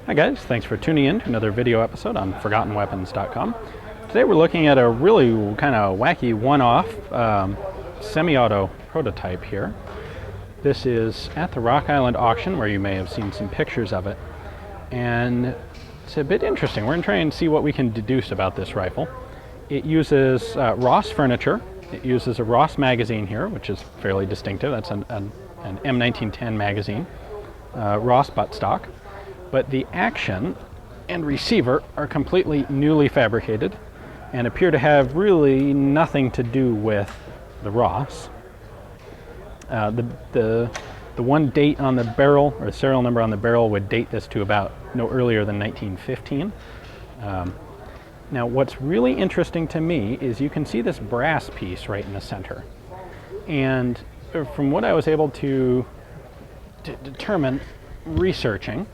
Hi guys, thanks for tuning in to another video episode on ForgottenWeapons.com. Today we're looking at a really kind of wacky one-off semi-auto prototype here. This is at the Rock Island auction, where you may have seen some pictures of it. And it's a bit interesting. We're going to try and see what we can deduce about this rifle. It uses Ross furniture. It uses a Ross magazine here, which is fairly distinctive. That's an M1910 magazine, Ross buttstock. But the action and receiver are completely newly fabricated and appear to have really nothing to do with the Ross. The one date on the barrel, or the serial number on the barrel, would date this to about no earlier than 1915. Now what's really interesting to me is you can see this brass piece right in the center. And from what I was able to determine researching,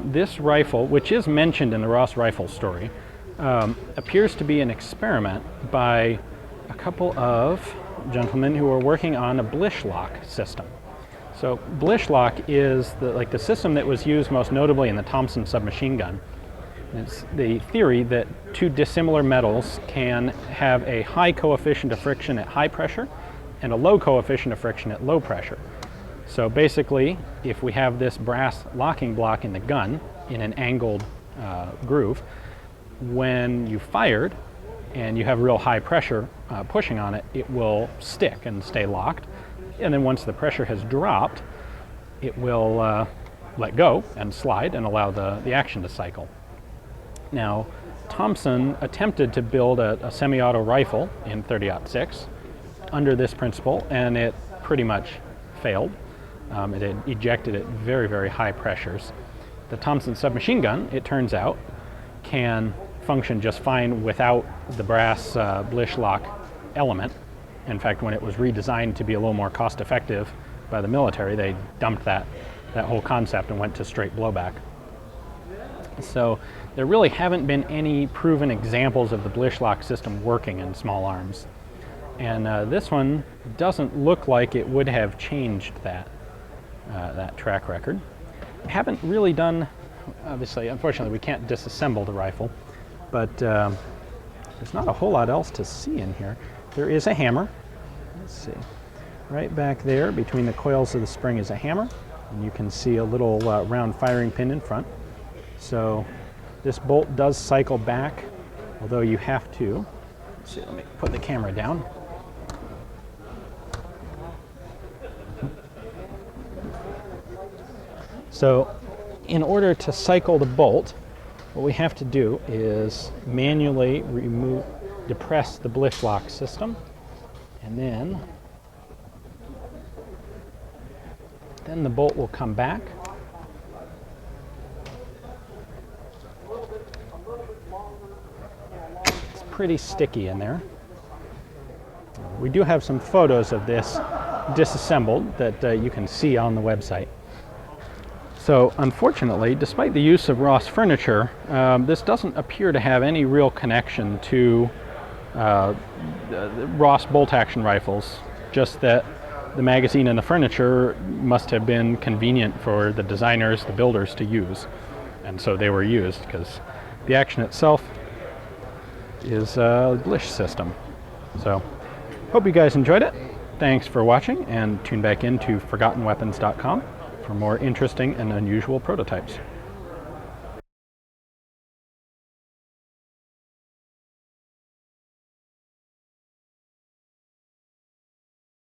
this rifle, which is mentioned in the Ross rifle story, appears to be an experiment by a couple of gentlemen who are working on a Blish lock system. So Blish lock is the system that was used most notably in the Thompson submachine gun. It's the theory that two dissimilar metals can have a high coefficient of friction at high pressure and a low coefficient of friction at low pressure. So basically, if we have this brass locking block in the gun in an angled groove, when you fired and you have real high pressure pushing on it, it will stick and stay locked. And then once the pressure has dropped, it will let go and slide and allow the action to cycle. Now, Thompson attempted to build a semi-auto rifle in 30-06 under this principle, and it pretty much failed. It had ejected at very, very high pressures. The Thompson submachine gun, it turns out, can function just fine without the brass Blish lock element. In fact, when it was redesigned to be a little more cost-effective by the military, they dumped that whole concept and went to straight blowback. So there really haven't been any proven examples of the Blish lock system working in small arms. And this one doesn't look like it would have changed that track record. We haven't really done, obviously, unfortunately, we can't disassemble the rifle, but there's not a whole lot else to see in here. There is a hammer. Let's see. Right back there between the coils of the spring is a hammer, and you can see a little round firing pin in front. So this bolt does cycle back, although you have to, let's see, let me put the camera down. So in order to cycle the bolt, what we have to do is manually depress the Blish lock system, and then the bolt will come back. It's pretty sticky in there. We do have some photos of this disassembled that you can see on the website. So unfortunately, despite the use of Ross furniture, this doesn't appear to have any real connection to the Ross bolt-action rifles, just that the magazine and the furniture must have been convenient for the designers, the builders, to use. And so they were used, because the action itself is a Blish system. So hope you guys enjoyed it. Thanks for watching, and tune back in to ForgottenWeapons.com for more interesting and unusual prototypes.